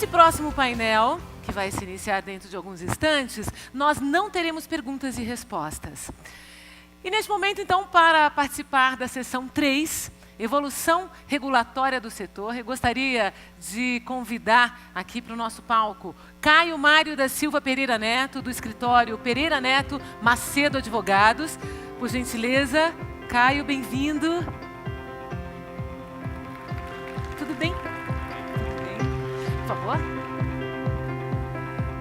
Nesse próximo painel, que vai se iniciar dentro de alguns instantes, nós não teremos perguntas e respostas. E neste momento, então, para participar da sessão 3, Evolução Regulatória do Setor, eu gostaria de convidar aqui para o nosso palco Caio Mário da Silva Pereira Neto, do escritório Pereira Neto Macedo Advogados. Por gentileza, Caio, bem-vindo. Tudo bem? Tudo bem. Por favor.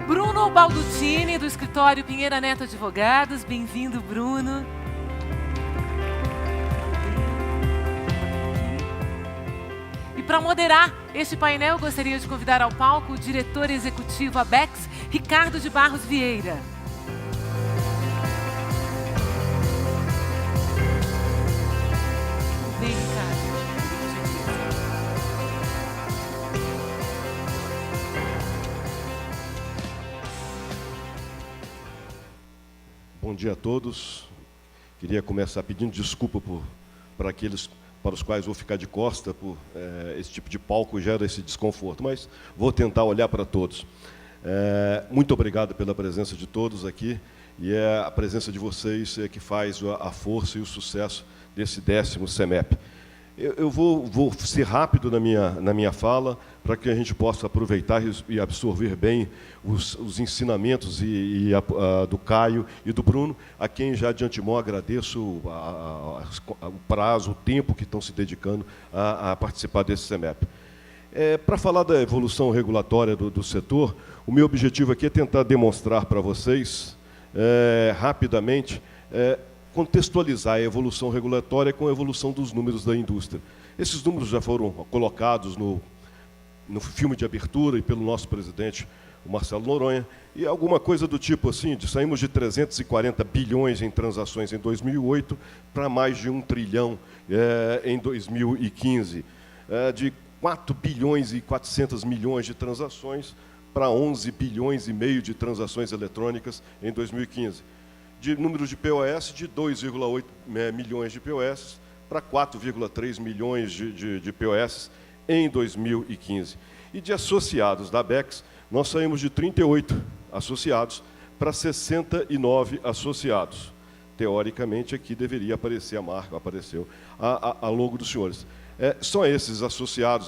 Bruno Baldutini, do escritório Pinheira Neto Advogados. Bem-vindo, Bruno. E para moderar este painel, eu gostaria de convidar ao palco o diretor executivo ABEX, Ricardo de Barros Vieira. Bem, Ricardo. Bom dia a todos. Queria começar pedindo desculpa para aqueles para os quais vou ficar de costa, por esse tipo de palco gera esse desconforto, mas vou tentar olhar para todos. Muito obrigado pela presença de todos aqui, e é a presença de vocês que faz a força e o sucesso desse 10º CEMEP. Eu vou ser rápido na minha fala, para que a gente possa aproveitar e absorver bem os ensinamentos do Caio e do Bruno, a quem já de antemão agradeço o prazo, o tempo que estão se dedicando a participar desse CEMEP. Para falar da evolução regulatória do setor, o meu objetivo aqui é tentar demonstrar para vocês, rapidamente, contextualizar a evolução regulatória com a evolução dos números da indústria. Esses números já foram colocados no filme de abertura e pelo nosso presidente, o Marcelo Noronha, e alguma coisa do tipo assim, saímos de 340 bilhões em transações em 2008 para mais de 1 trilhão em 2015, de 4 bilhões e 400 milhões de transações para 11 bilhões e meio de transações eletrônicas em 2015. De números de POS, de 2,8 milhões de POS para 4,3 milhões de POS em 2015. E de associados da ABEX, nós saímos de 38 associados para 69 associados. Teoricamente, aqui deveria aparecer a marca, apareceu a logo dos senhores. São esses associados,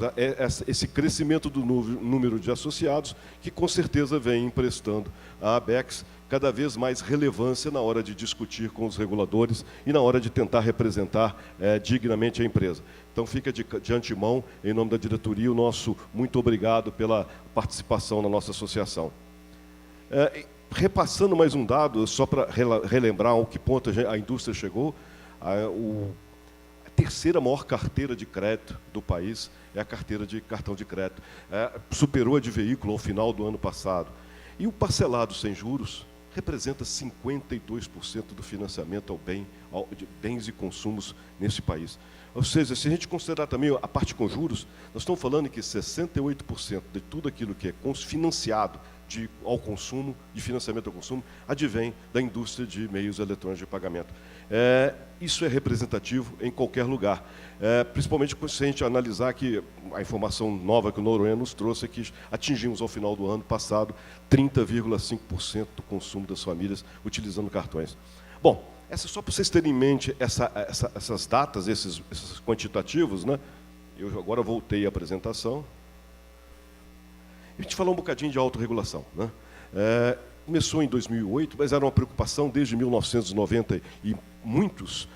esse crescimento do número de associados, que com certeza vem emprestando à ABEX cada vez mais relevância na hora de discutir com os reguladores e na hora de tentar representar dignamente a empresa. Então, fica de antemão, em nome da diretoria, o nosso muito obrigado pela participação na nossa associação. Repassando mais um dado, só para relembrar a que ponto a indústria chegou, a terceira maior carteira de crédito do país é a carteira de cartão de crédito. Superou a de veículo ao final do ano passado. E o parcelado sem juros representa 52% do financiamento de bens e consumos nesse país. Ou seja, se a gente considerar também a parte com juros, nós estamos falando que 68% de tudo aquilo que é financiado ao consumo, de financiamento ao consumo, advém da indústria de meios eletrônicos de pagamento. Isso é representativo em qualquer lugar, principalmente se a gente analisar que a informação nova que o Noronha nos trouxe é que atingimos ao final do ano passado 30,5% do consumo das famílias utilizando cartões. Bom, só para vocês terem em mente essas datas, esses quantitativos, né? Eu agora voltei à apresentação. A gente falou um bocadinho de autorregulação, né? Começou em 2008, mas era uma preocupação desde 1990 e muitos.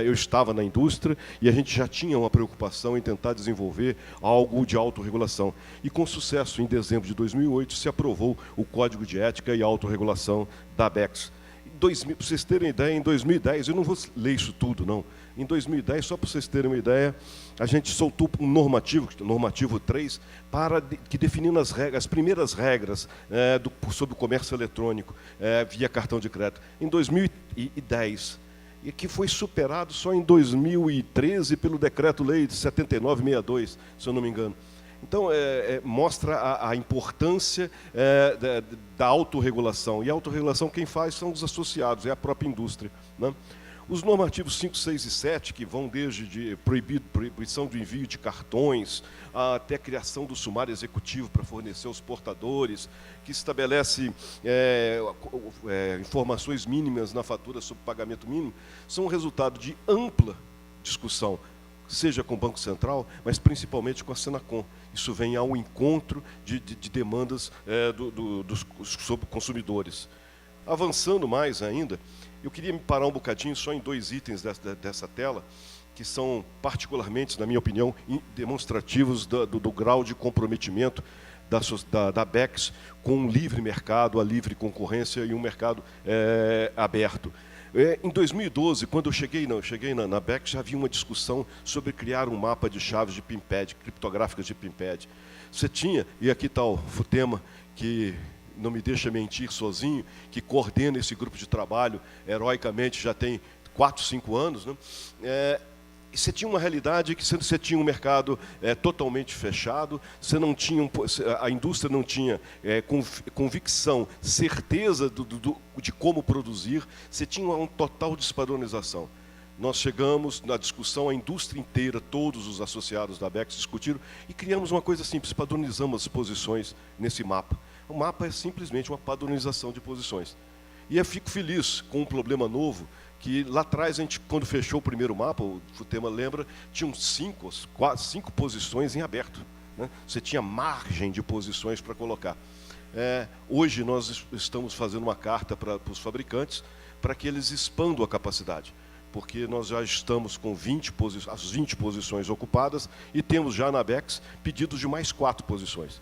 Eu estava na indústria e a gente já tinha uma preocupação em tentar desenvolver algo de autorregulação. E com sucesso, em dezembro de 2008, se aprovou o Código de Ética e Autorregulação da ABEX. Para vocês terem ideia, em 2010, eu não vou ler isso tudo, não. Em 2010, só para vocês terem uma ideia, a gente soltou um normativo 3, que definindo as primeiras regras sobre o comércio eletrônico via cartão de crédito. Em 2010, e que foi superado só em 2013 pelo Decreto-Lei de 7962, se eu não me engano. Então, mostra a importância da autorregulação. E a autorregulação quem faz são os associados, é a própria indústria, né? Os normativos 5, 6 e 7, que vão desde proibição do envio de cartões, até a criação do sumário executivo para fornecer aos portadores, que estabelece informações mínimas na fatura sobre pagamento mínimo, são resultado de ampla discussão, seja com o Banco Central, mas principalmente com a Senacom. Isso vem ao encontro de demandas sobre consumidores. Avançando mais ainda, eu queria me parar um bocadinho só em 2 itens dessa tela, que são particularmente, na minha opinião, demonstrativos do grau de comprometimento da BECS com o livre mercado, a livre concorrência e um mercado aberto. Em 2012, quando eu cheguei na BECS, já havia uma discussão sobre criar um mapa de chaves de PIN-PAD, criptográficas de PIN-PAD. Você tinha, e aqui está o Futema, que não me deixa mentir sozinho, que coordena esse grupo de trabalho, heroicamente, já tem 4, 5 anos, né? E você tinha uma realidade que você tinha um mercado totalmente fechado, você não tinha a indústria não tinha convicção, certeza de como produzir, você tinha uma total despadronização. Nós chegamos na discussão, a indústria inteira, todos os associados da BECS discutiram e criamos uma coisa simples, padronizamos as posições nesse mapa. O mapa é simplesmente uma padronização de posições. E eu fico feliz com um problema novo, que lá atrás, a gente, quando fechou o primeiro mapa, o Futema lembra, tinham 5 posições em aberto, né? Você tinha margem de posições para colocar. Hoje nós estamos fazendo uma carta para os fabricantes para que eles expandam a capacidade, porque nós já estamos com as 20 posições ocupadas e temos já na BECS pedidos de mais 4 posições.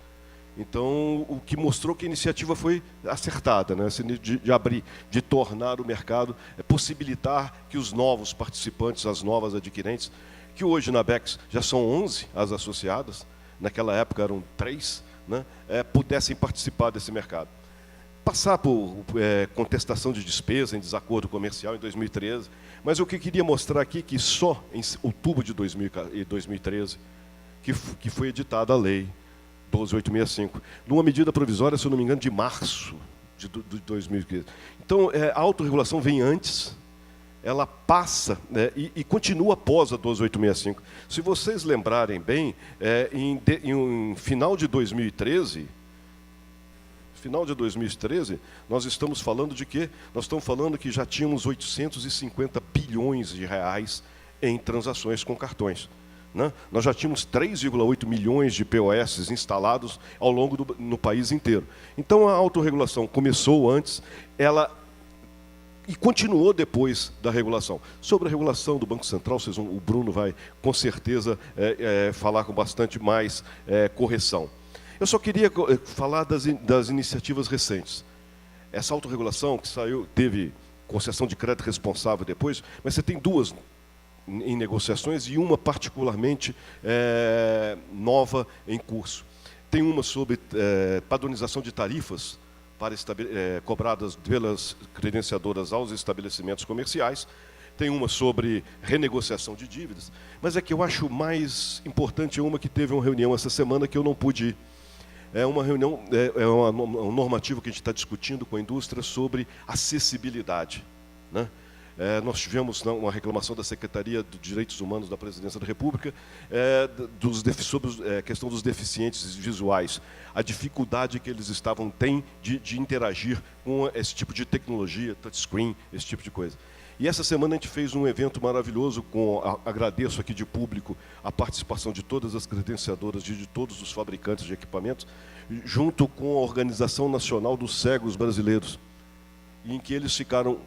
Então, o que mostrou que a iniciativa foi acertada, né? De abrir, de tornar o mercado, possibilitar que os novos participantes, as novas adquirentes, que hoje na BECS já são 11 as associadas, naquela época eram 3, né? Pudessem participar desse mercado. Passar por contestação de despesa em desacordo comercial em 2013, mas o que eu queria mostrar aqui é que só em outubro de 2013 que foi editada a lei 12865, numa medida provisória, se eu não me engano, de março de 2015. Então, a autorregulação vem antes, ela passa, né, e continua após a 12865. Se vocês lembrarem bem, em final de 2013, nós estamos falando de quê? Nós estamos falando que já tínhamos 850 bilhões de reais em transações com cartões. Né? Nós já tínhamos 3,8 milhões de POS instalados ao longo no país inteiro. Então, a autorregulação começou antes, e continuou depois da regulação. Sobre a regulação do Banco Central, o Bruno vai, com certeza, falar com bastante mais correção. Eu só queria falar das iniciativas recentes. Essa autorregulação que teve concessão de crédito responsável depois, mas você tem 2 em negociações e uma particularmente nova em curso. Tem uma sobre padronização de tarifas cobradas pelas credenciadoras aos estabelecimentos comerciais. Tem uma sobre renegociação de dívidas. Mas a que eu acho mais importante é uma que teve uma reunião essa semana que eu não pude ir. É uma reunião, um normativo que a gente está discutindo com a indústria sobre acessibilidade, né? Nós tivemos uma reclamação da Secretaria de Direitos Humanos da Presidência da República sobre a questão dos deficientes visuais, a dificuldade que eles têm de interagir com esse tipo de tecnologia, touchscreen, esse tipo de coisa. E essa semana a gente fez um evento maravilhoso, agradeço aqui de público a participação de todas as credenciadoras, de todos os fabricantes de equipamentos, junto com a Organização Nacional dos Cegos Brasileiros, em que eles ficaram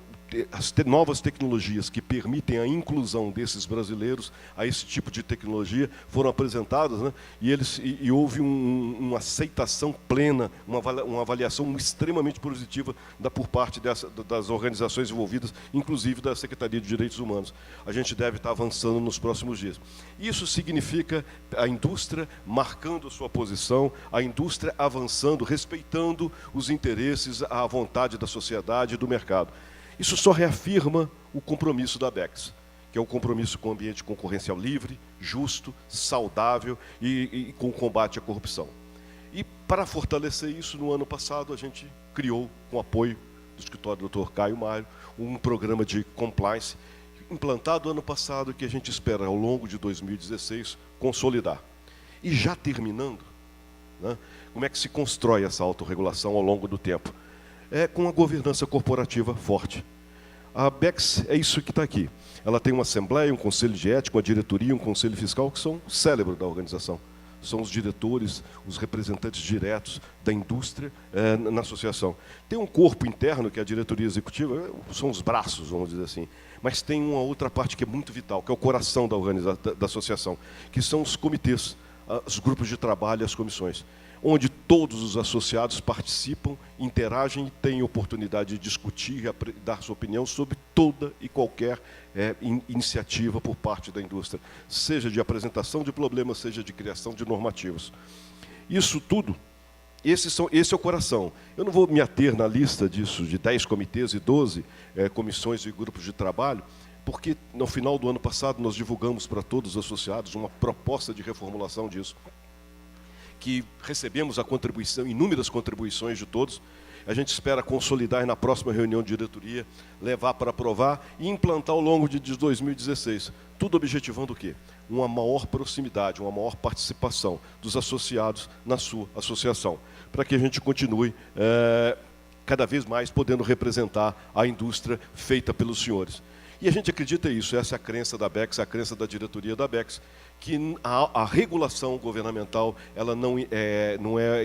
as novas tecnologias que permitem a inclusão desses brasileiros a esse tipo de tecnologia foram apresentadas, né? E houve uma aceitação plena, uma avaliação extremamente positiva por parte das organizações envolvidas, inclusive da Secretaria de Direitos Humanos. A gente deve estar avançando nos próximos dias. Isso significa a indústria marcando a sua posição, a indústria avançando, respeitando os interesses, a vontade da sociedade e do mercado. Isso só reafirma o compromisso da BECS, que é o compromisso com o ambiente concorrencial livre, justo, saudável e com o combate à corrupção. E para fortalecer isso, no ano passado, a gente criou, com apoio do escritório do Dr. Caio Mário, um programa de compliance, implantado ano passado e que a gente espera, ao longo de 2016, consolidar. E já terminando, né, como é que se constrói essa autorregulação ao longo do tempo? É com uma governança corporativa forte. A BEX é isso que está aqui. Ela tem uma assembleia, um conselho de ética, uma diretoria, um conselho fiscal, que são o cérebro da organização. São os diretores, os representantes diretos da indústria na associação. Tem um corpo interno, que é a diretoria executiva, são os braços, vamos dizer assim. Mas tem uma outra parte que é muito vital, que é o coração da associação, que são os comitês, os grupos de trabalho e as comissões, onde todos os associados participam, interagem e têm oportunidade de discutir e dar sua opinião sobre toda e qualquer iniciativa por parte da indústria, seja de apresentação de problemas, seja de criação de normativas. Isso tudo, esse é o coração. Eu não vou me ater na lista disso, de 10 comitês e 12 comissões e grupos de trabalho, porque no final do ano passado nós divulgamos para todos os associados uma proposta de reformulação disso, que recebemos a contribuição, inúmeras contribuições de todos. A gente espera consolidar na próxima reunião de diretoria, levar para aprovar e implantar ao longo de 2016. Tudo objetivando o quê? Uma maior proximidade, uma maior participação dos associados na sua associação, para que a gente continue cada vez mais podendo representar a indústria feita pelos senhores. E a gente acredita isso, essa é a crença da BEX, a crença da diretoria da BEX, que a regulação governamental ela não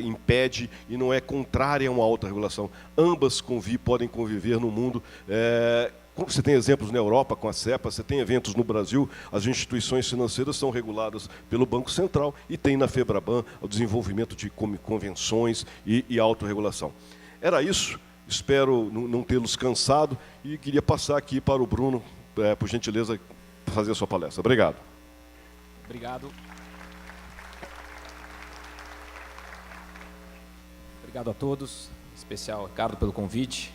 impede e não é contrária a uma autorregulação. Ambas podem conviver no mundo. Você tem exemplos na Europa com a CEPA, você tem eventos no Brasil, as instituições financeiras são reguladas pelo Banco Central e tem na FEBRABAN o desenvolvimento de convenções e autorregulação. Era isso. Espero não tê-los cansado e queria passar aqui para o Bruno, por gentileza, fazer a sua palestra. Obrigado. Obrigado. Obrigado a todos, em especial Ricardo pelo convite.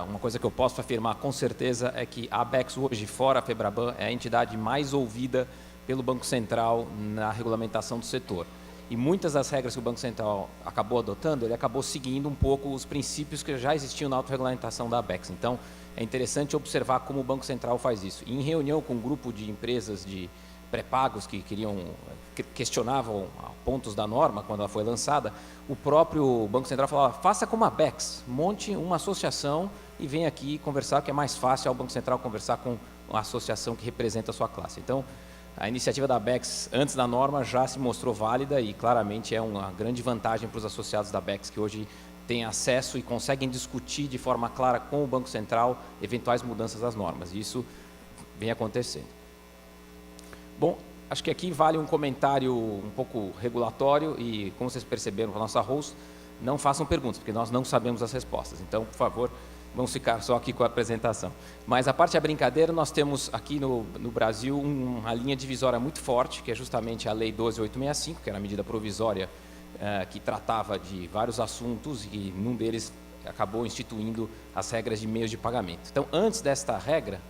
Uma coisa que eu posso afirmar com certeza é que a ABEX hoje, fora a FEBRABAN, é a entidade mais ouvida pelo Banco Central na regulamentação do setor. E muitas das regras que o Banco Central acabou adotando, ele acabou seguindo um pouco os princípios que já existiam na autorregulamentação da ABEX. Então, é interessante observar como o Banco Central faz isso. E em reunião com um grupo de empresas de pré-pagos que questionavam pontos da norma quando ela foi lançada, o próprio Banco Central falava, faça como a ABEX, monte uma associação e venha aqui conversar, que é mais fácil ao Banco Central conversar com uma associação que representa a sua classe. Então, a iniciativa da ABEX, antes da norma, já se mostrou válida e claramente é uma grande vantagem para os associados da ABEX, que hoje têm acesso e conseguem discutir de forma clara com o Banco Central eventuais mudanças das normas. E isso vem acontecendo. Bom, acho que aqui vale um comentário um pouco regulatório e, como vocês perceberam com a nossa host, não façam perguntas, porque nós não sabemos as respostas. Então, por favor, vamos ficar só aqui com a apresentação. Mas a parte da brincadeira, nós temos aqui no Brasil uma linha divisória muito forte, que é justamente a Lei 12.865, que era a medida provisória que tratava de vários assuntos e num deles acabou instituindo as regras de meios de pagamento. Então, antes desta regra,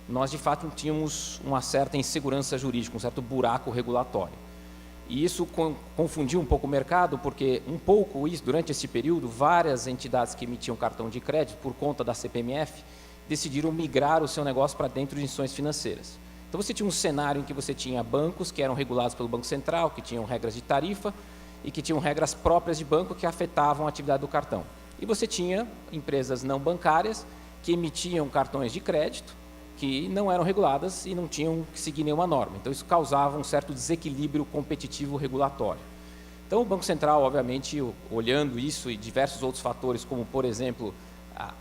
nós de fato tínhamos uma certa insegurança jurídica, um certo buraco regulatório. E isso confundiu um pouco o mercado, porque durante esse período, várias entidades que emitiam cartão de crédito, por conta da CPMF, decidiram migrar o seu negócio para dentro de instituições financeiras. Então você tinha um cenário em que você tinha bancos que eram regulados pelo Banco Central, que tinham regras de tarifa e que tinham regras próprias de banco que afetavam a atividade do cartão. E você tinha empresas não bancárias que emitiam cartões de crédito, que não eram reguladas e não tinham que seguir nenhuma norma. Então, isso causava um certo desequilíbrio competitivo regulatório. Então, o Banco Central, obviamente, olhando isso e diversos outros fatores, como, por exemplo,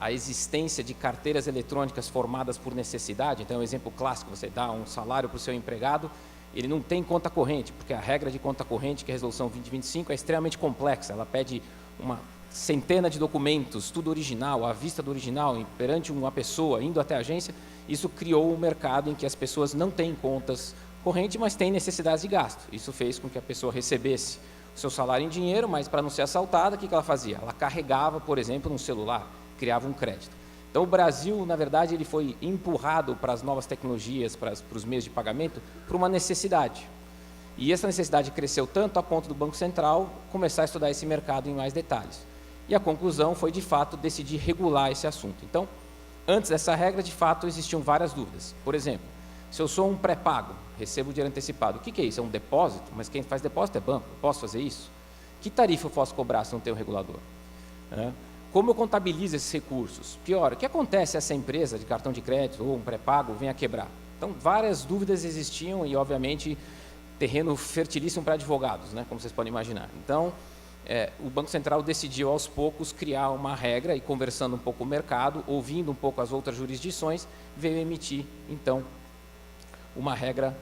a existência de carteiras eletrônicas formadas por necessidade. Então, é um exemplo clássico, você dá um salário para o seu empregado, ele não tem conta corrente, porque a regra de conta corrente, que é a Resolução 2025, é extremamente complexa. Ela pede uma centena de documentos, tudo original, à vista do original, perante uma pessoa, indo até a agência. Isso criou um mercado em que as pessoas não têm contas correntes, mas têm necessidades de gasto. Isso fez com que a pessoa recebesse o seu salário em dinheiro, mas para não ser assaltada, o que ela fazia? Ela carregava, por exemplo, um celular, criava um crédito. Então, o Brasil, na verdade, ele foi empurrado para as novas tecnologias, para os meios de pagamento, por uma necessidade. E essa necessidade cresceu tanto a ponto do Banco Central começar a estudar esse mercado em mais detalhes. E a conclusão foi, de fato, decidir regular esse assunto. Então, antes dessa regra, de fato, existiam várias dúvidas. Por exemplo, Se eu sou um pré-pago, recebo dinheiro antecipado, o que é isso? É um depósito? Mas quem faz depósito é banco, eu posso fazer isso? Que tarifa eu posso cobrar se não tenho regulador? Como eu contabilizo esses recursos? Pior, o que acontece se essa empresa de cartão de crédito ou um pré-pago venha a quebrar? Então, várias dúvidas existiam e, obviamente, terreno fertilíssimo para advogados, né, como vocês podem imaginar. Então, o Banco Central decidiu, aos poucos, criar uma regra e, conversando um pouco com o mercado, ouvindo um pouco as outras jurisdições, veio emitir, então, uma regra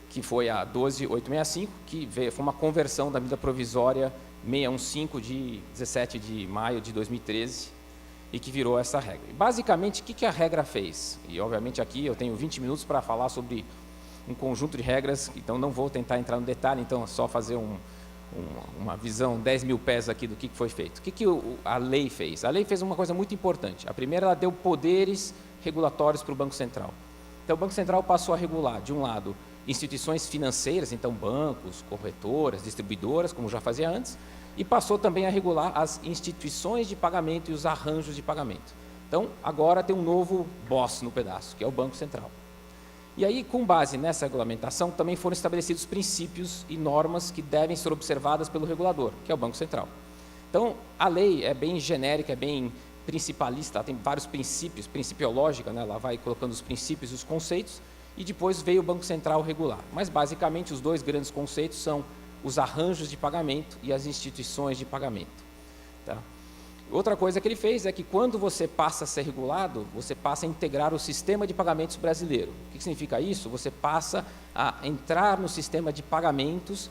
que foi a 12.865, que foi uma conversão da medida provisória 615 de 17 de maio de 2013 e que virou essa regra. Basicamente, o que a regra fez? E, obviamente, aqui eu tenho 20 minutos para falar sobre um conjunto de regras, então não vou tentar entrar no detalhe, então é só fazer uma visão 10 mil pés aqui do que foi feito. O que a lei fez? A lei fez uma coisa muito importante. A primeira, ela deu poderes regulatórios para o Banco Central. Então, o Banco Central passou a regular, de um lado, instituições financeiras, então bancos, corretoras, distribuidoras, como já fazia antes, e passou também a regular as instituições de pagamento e os arranjos de pagamento. Então, agora tem um novo boss no pedaço, que é o Banco Central. E aí, com base nessa regulamentação, também foram estabelecidos princípios e normas que devem ser observadas pelo regulador, que é o Banco Central. Então, a lei é bem genérica, é bem principalista, ela tem vários princípios, principiológica, né? Ela vai colocando os princípios e os conceitos, e depois veio o Banco Central regular. Mas, basicamente, os dois grandes conceitos são os arranjos de pagamento e as instituições de pagamento. Tá? Outra coisa que ele fez é que, quando você passa a ser regulado, você passa a integrar o sistema de pagamentos brasileiro. O que significa isso? Você passa a entrar no sistema de pagamentos,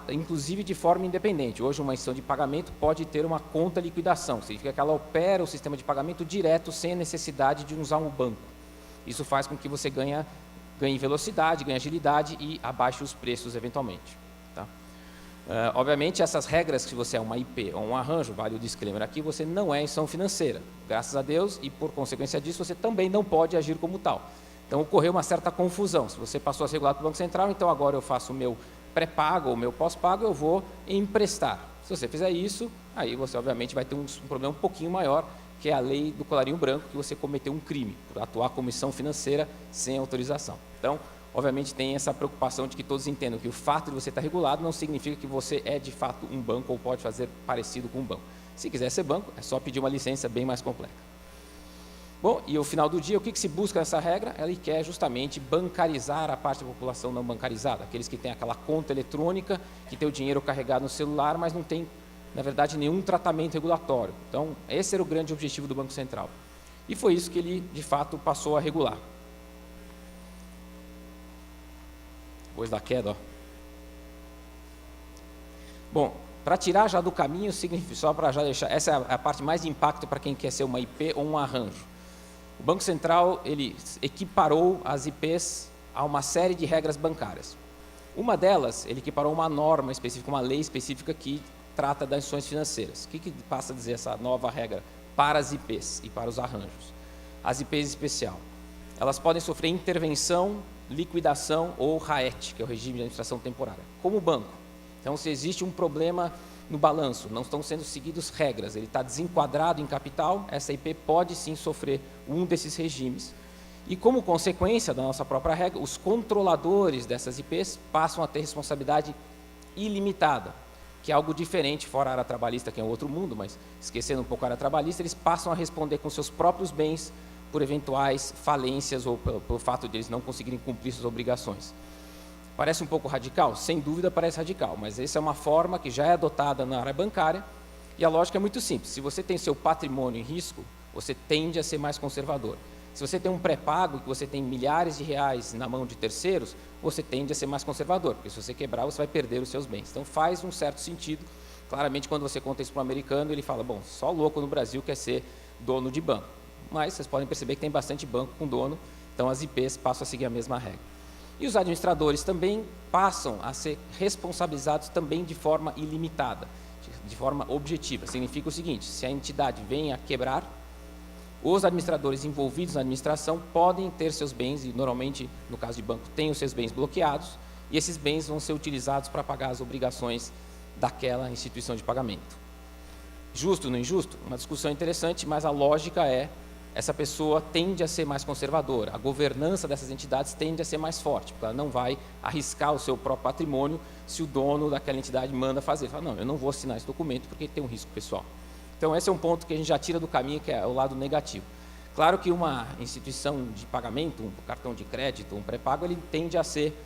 inclusive de forma independente. Hoje, uma instituição de pagamento pode ter uma conta liquidação, significa que ela opera o sistema de pagamento direto, sem a necessidade de usar um banco. Isso faz com que você ganhe velocidade, ganhe agilidade e abaixe os preços eventualmente. Tá? Obviamente, essas regras, se você é uma IP ou um arranjo, vale o disclaimer aqui, você não é instituição financeira, graças a Deus, e por consequência disso, você também não pode agir como tal. Então, ocorreu uma certa confusão. Se você passou a ser regulado pelo Banco Central, então agora eu faço o meu pré-pago ou o meu pós-pago, eu vou emprestar. Se você fizer isso, aí você obviamente vai ter um problema um pouquinho maior, que é a lei do colarinho branco, que você cometeu um crime, por atuar como instituição financeira sem autorização. Então, obviamente, tem essa preocupação de que todos entendam que o fato de você estar regulado não significa que você é, de fato, um banco ou pode fazer parecido com um banco. Se quiser ser banco, é só pedir uma licença bem mais completa. Bom, e ao final do dia, o que se busca nessa regra? Ele quer justamente bancarizar a parte da população não bancarizada, aqueles que têm aquela conta eletrônica, que tem o dinheiro carregado no celular, mas não tem, na verdade, nenhum tratamento regulatório. Então, esse era o grande objetivo do Banco Central. E foi isso que ele, de fato, passou a regular. Depois da queda, ó. Bom, para tirar já do caminho, só para já deixar, essa é a parte mais de impacto para quem quer ser uma IP ou um arranjo. O Banco Central, ele equiparou as IPs a uma série de regras bancárias. Uma delas, ele equiparou uma norma específica, uma lei específica que trata das instituições financeiras. O que passa a dizer essa nova regra para as IPs e para os arranjos? As IPs especial. Elas podem sofrer intervenção, liquidação ou RAET, que é o regime de administração temporária, como o banco. Então, se existe um problema no balanço, não estão sendo seguidas regras, ele está desenquadrado em capital, essa IP pode sim sofrer um desses regimes. E como consequência da nossa própria regra, os controladores dessas IPs passam a ter responsabilidade ilimitada, que é algo diferente, fora a área trabalhista, que é um outro mundo, mas esquecendo um pouco a área trabalhista, eles passam a responder com seus próprios bens por eventuais falências ou pelo fato de eles não conseguirem cumprir suas obrigações. Parece um pouco radical? Sem dúvida parece radical, mas essa é uma forma que já é adotada na área bancária e a lógica é muito simples. Se você tem seu patrimônio em risco, você tende a ser mais conservador. Se você tem um pré-pago, que você tem milhares de reais na mão de terceiros, você tende a ser mais conservador, porque se você quebrar, você vai perder os seus bens. Então faz um certo sentido. Claramente, quando você conta isso para um americano, ele fala, bom, só louco no Brasil quer ser dono de banco. Mas vocês podem perceber que tem bastante banco com dono, então as IPs passam a seguir a mesma regra. E os administradores também passam a ser responsabilizados também de forma ilimitada, de forma objetiva. Significa o seguinte, se a entidade vem a quebrar, os administradores envolvidos na administração podem ter seus bens, e normalmente, no caso de banco, têm os seus bens bloqueados, e esses bens vão ser utilizados para pagar as obrigações daquela instituição de pagamento. Justo ou não injusto? Uma discussão interessante, mas a lógica é essa pessoa tende a ser mais conservadora. A governança dessas entidades tende a ser mais forte, porque ela não vai arriscar o seu próprio patrimônio se o dono daquela entidade manda fazer. Fala, não, eu não vou assinar esse documento porque tem um risco pessoal. Então, esse é um ponto que a gente já tira do caminho, que é o lado negativo. Claro que uma instituição de pagamento, um cartão de crédito, um pré-pago, ele tende a ser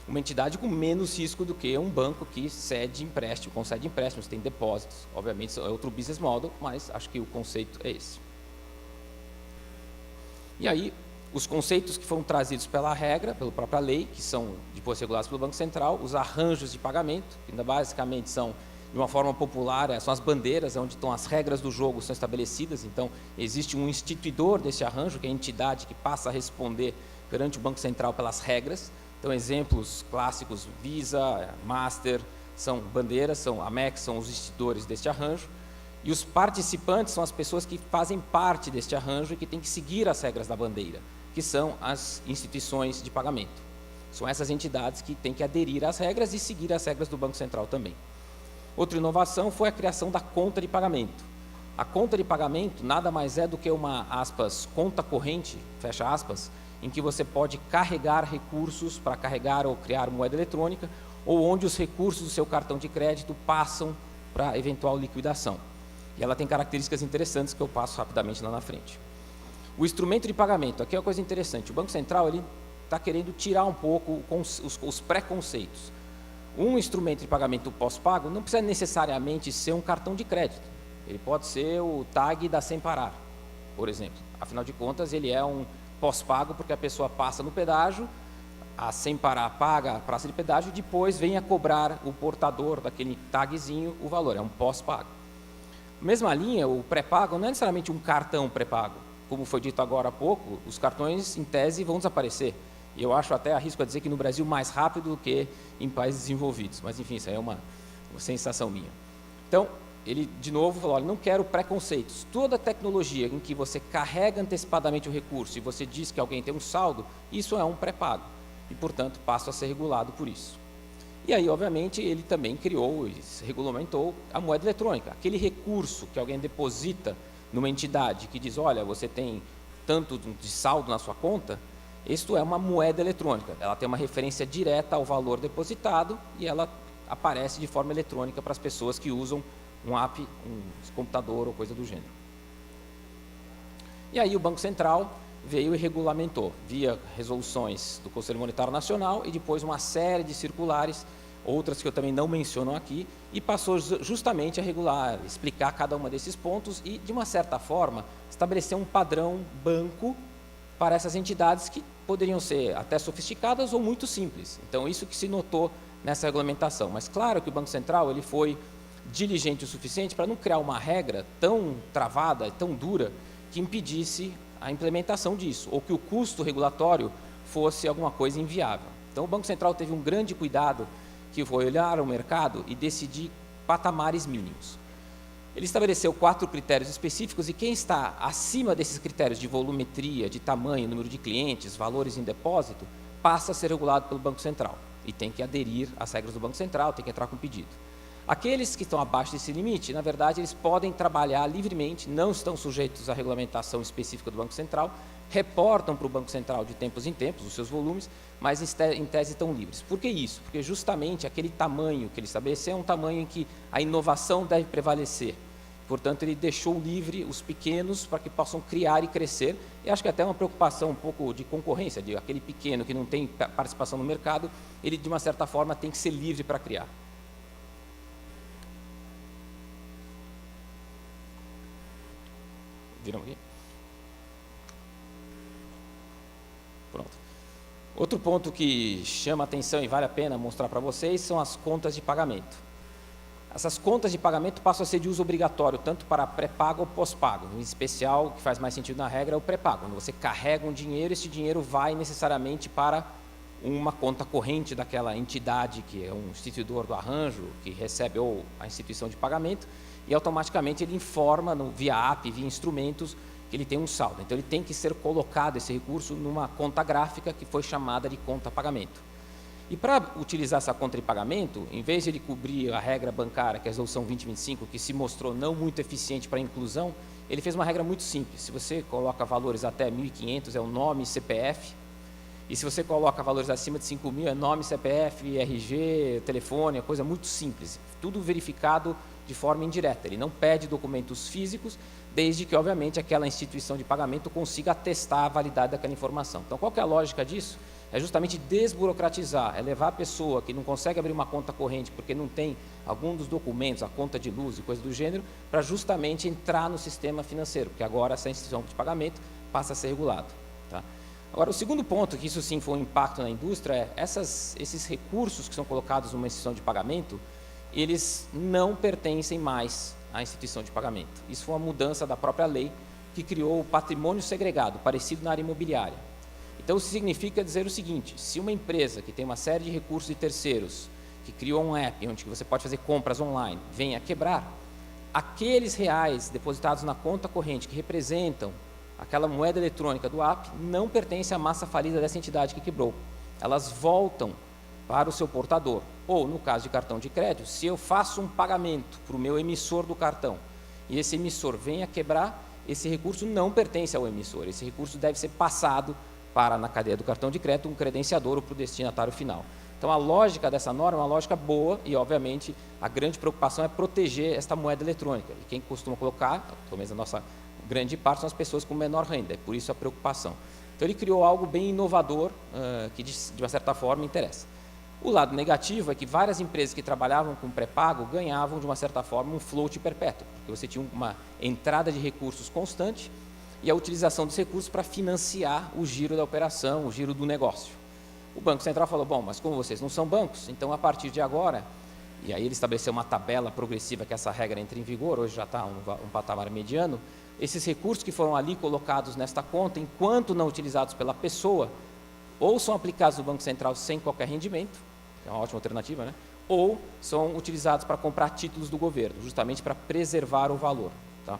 uma entidade com menos risco do que um banco que cede empréstimo, concede empréstimos, tem depósitos. Obviamente, é outro business model, mas acho que o conceito é esse. E aí, os conceitos que foram trazidos pela regra, pela própria lei, que são depois regulados pelo Banco Central, os arranjos de pagamento, que ainda basicamente são, de uma forma popular, são as bandeiras, onde estão as regras do jogo, são estabelecidas. Então, existe um instituidor desse arranjo, que é a entidade que passa a responder perante o Banco Central pelas regras. Então, exemplos clássicos, Visa, Master, são bandeiras, são Amex, são os instituidores deste arranjo. E os participantes são as pessoas que fazem parte deste arranjo e que têm que seguir as regras da bandeira, que são as instituições de pagamento. São essas entidades que têm que aderir às regras e seguir as regras do Banco Central também. Outra inovação foi a criação da conta de pagamento. A conta de pagamento nada mais é do que uma, aspas, conta corrente, fecha aspas, em que você pode carregar recursos para carregar ou criar moeda eletrônica, ou onde os recursos do seu cartão de crédito passam para eventual liquidação. E ela tem características interessantes que eu passo rapidamente lá na frente. O instrumento de pagamento, aqui é uma coisa interessante. O Banco Central está querendo tirar um pouco os preconceitos. Um instrumento de pagamento pós-pago não precisa necessariamente ser um cartão de crédito. Ele pode ser o tag da Sem Parar, por exemplo. Afinal de contas, ele é um pós-pago porque a pessoa passa no pedágio, a Sem Parar paga a praça de pedágio e depois vem a cobrar o portador daquele tagzinho o valor. É um pós-pago. Mesma linha, o pré-pago não é necessariamente um cartão pré-pago. Como foi dito agora há pouco, os cartões, em tese, vão desaparecer. E eu acho até, arrisco a dizer que no Brasil mais rápido do que em países desenvolvidos. Mas, enfim, isso aí é uma sensação minha. Então, ele, de novo, falou, olha, não quero preconceitos. Toda tecnologia em que você carrega antecipadamente o recurso e você diz que alguém tem um saldo, isso é um pré-pago. E, portanto, passa a ser regulado por isso. E aí, obviamente, ele também criou e regulamentou a moeda eletrônica. Aquele recurso que alguém deposita numa entidade que diz, olha, você tem tanto de saldo na sua conta, isto é uma moeda eletrônica. Ela tem uma referência direta ao valor depositado e ela aparece de forma eletrônica para as pessoas que usam um app, um computador ou coisa do gênero. E aí o Banco Central veio e regulamentou, via resoluções do Conselho Monetário Nacional e depois uma série de circulares, outras que eu também não menciono aqui, e passou justamente a regular, explicar cada uma desses pontos e, de uma certa forma, estabelecer um padrão banco para essas entidades que poderiam ser até sofisticadas ou muito simples. Então, isso que se notou nessa regulamentação. Mas, claro que o Banco Central ele foi diligente o suficiente para não criar uma regra tão travada, tão dura, que impedisse a implementação disso, ou que o custo regulatório fosse alguma coisa inviável. Então, o Banco Central teve um grande cuidado, que foi olhar o mercado e decidir patamares mínimos. Ele estabeleceu 4 critérios específicos e quem está acima desses critérios de volumetria, de tamanho, número de clientes, valores em depósito, passa a ser regulado pelo Banco Central e tem que aderir às regras do Banco Central, tem que entrar com pedido. Aqueles que estão abaixo desse limite, na verdade, eles podem trabalhar livremente, não estão sujeitos à regulamentação específica do Banco Central, reportam para o Banco Central de tempos em tempos os seus volumes, mas em tese estão livres. Por que isso? Porque justamente aquele tamanho que ele estabeleceu é um tamanho em que a inovação deve prevalecer. Portanto, ele deixou livre os pequenos para que possam criar e crescer. E acho que até uma preocupação um pouco de concorrência, de aquele pequeno que não tem participação no mercado, ele de uma certa forma tem que ser livre para criar. Viram aqui? Pronto. Outro ponto que chama atenção e vale a pena mostrar para vocês são as contas de pagamento. Essas contas de pagamento passam a ser de uso obrigatório, tanto para pré-pago ou pós-pago. Em especial, o que faz mais sentido na regra é o pré-pago. Quando você carrega um dinheiro, esse dinheiro vai necessariamente para uma conta corrente daquela entidade que é um instituidor do arranjo, que recebe ou a instituição de pagamento, e automaticamente ele informa via app, via instrumentos, que ele tem um saldo. Então, ele tem que ser colocado esse recurso numa conta gráfica que foi chamada de conta pagamento. E para utilizar essa conta de pagamento, em vez de ele cobrir a regra bancária, que é a resolução 2025, que se mostrou não muito eficiente para a inclusão, ele fez uma regra muito simples. Se você coloca valores até 1.500, é o nome, CPF. E se você coloca valores acima de 5.000, é nome, CPF, RG, telefone, é coisa muito simples. Tudo verificado de forma indireta. Ele não pede documentos físicos, desde que, obviamente, aquela instituição de pagamento consiga atestar a validade daquela informação. Então, qual que é a lógica disso? É justamente desburocratizar, é levar a pessoa que não consegue abrir uma conta corrente porque não tem algum dos documentos, a conta de luz e coisa do gênero, para justamente entrar no sistema financeiro, porque agora essa instituição de pagamento passa a ser regulada. Tá? Agora, o segundo ponto, que isso sim foi um impacto na indústria, é esses recursos que são colocados numa instituição de pagamento, eles não pertencem mais à instituição de pagamento. Isso foi uma mudança da própria lei que criou o patrimônio segregado, parecido na área imobiliária. Então, isso significa dizer o seguinte: se uma empresa que tem uma série de recursos de terceiros, que criou um app onde você pode fazer compras online, venha a quebrar, aqueles reais depositados na conta corrente que representam aquela moeda eletrônica do app não pertencem à massa falida dessa entidade que quebrou. Elas voltam para o seu portador. Ou, no caso de cartão de crédito, se eu faço um pagamento para o meu emissor do cartão e esse emissor vem a quebrar, esse recurso não pertence ao emissor. Esse recurso deve ser passado para, na cadeia do cartão de crédito, um credenciador ou para o destinatário final. Então, a lógica dessa norma é uma lógica boa e, obviamente, a grande preocupação é proteger esta moeda eletrônica. E quem costuma colocar, pelo menos a nossa grande parte, são as pessoas com menor renda. É por isso a preocupação. Então, ele criou algo bem inovador, que, de uma certa forma, interessa. O lado negativo é que várias empresas que trabalhavam com pré-pago ganhavam, de uma certa forma, um float perpétuo, porque você tinha uma entrada de recursos constante e a utilização dos recursos para financiar o giro da operação, o giro do negócio. O Banco Central falou, bom, mas como vocês não são bancos, então a partir de agora, e aí ele estabeleceu uma tabela progressiva que essa regra entra em vigor, hoje já está um patamar mediano, esses recursos que foram ali colocados nesta conta, enquanto não utilizados pela pessoa, ou são aplicados no Banco Central sem qualquer rendimento, é uma ótima alternativa, né? Ou são utilizados para comprar títulos do governo, justamente para preservar o valor. Tá?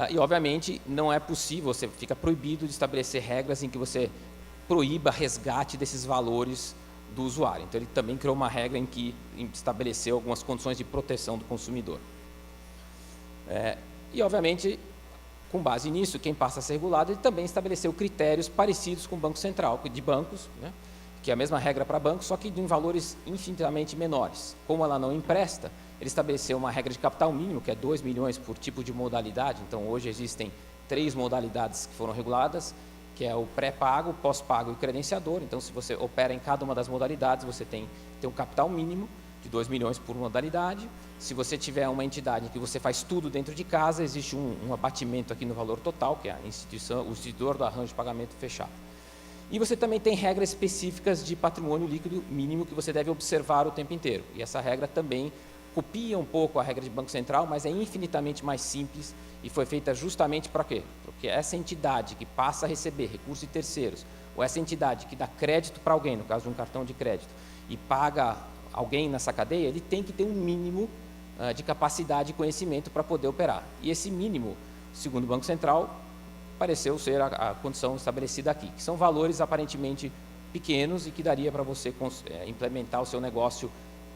E, obviamente, não é possível, você fica proibido de estabelecer regras em que você proíba resgate desses valores do usuário. Então, ele também criou uma regra em que estabeleceu algumas condições de proteção do consumidor. E, obviamente, com base nisso, quem passa a ser regulado, ele também estabeleceu critérios parecidos com o Banco Central, de bancos, né? Que é a mesma regra para bancos, só que em valores infinitamente menores. Como ela não empresta, ele estabeleceu uma regra de capital mínimo, que é 2 milhões por tipo de modalidade. Então, hoje existem 3 modalidades que foram reguladas, que é o pré-pago, pós-pago e o credenciador. Então, se você opera em cada uma das modalidades, você tem um capital mínimo de 2 milhões por modalidade. Se você tiver uma entidade em que você faz tudo dentro de casa, existe um abatimento aqui no valor total, que é a instituição, o instituidor do arranjo de pagamento fechado. E você também tem regras específicas de patrimônio líquido mínimo que você deve observar o tempo inteiro. E essa regra também copia um pouco a regra de Banco Central, mas é infinitamente mais simples e foi feita justamente para quê? Porque essa entidade que passa a receber recursos de terceiros, ou essa entidade que dá crédito para alguém, no caso de um cartão de crédito, e paga alguém nessa cadeia, ele tem que ter um mínimo de capacidade e conhecimento para poder operar. E esse mínimo, segundo o Banco Central, pareceu ser a condição estabelecida aqui, que são valores aparentemente pequenos e que daria para você implementar o seu negócio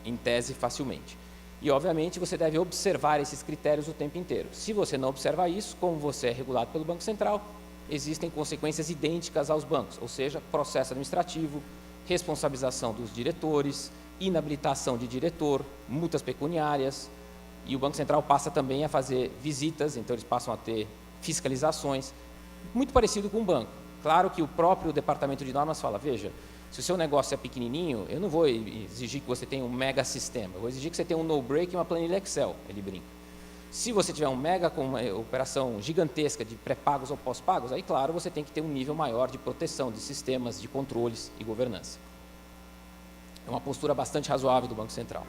em tese facilmente. E, obviamente, você deve observar esses critérios o tempo inteiro. Se você não observar isso, como você é regulado pelo Banco Central, existem consequências idênticas aos bancos, ou seja, processo administrativo, responsabilização dos diretores, inabilitação de diretor, multas pecuniárias, e o Banco Central passa também a fazer visitas, então eles passam a ter fiscalizações, muito parecido com um banco. Claro que o próprio departamento de normas fala, veja, se o seu negócio é pequenininho, eu não vou exigir que você tenha um mega sistema, eu vou exigir que você tenha um no-break e uma planilha Excel, ele brinca. Se você tiver um mega com uma operação gigantesca de pré-pagos ou pós-pagos, aí, claro, você tem que ter um nível maior de proteção de sistemas, de controles e governança. É uma postura bastante razoável do Banco Central.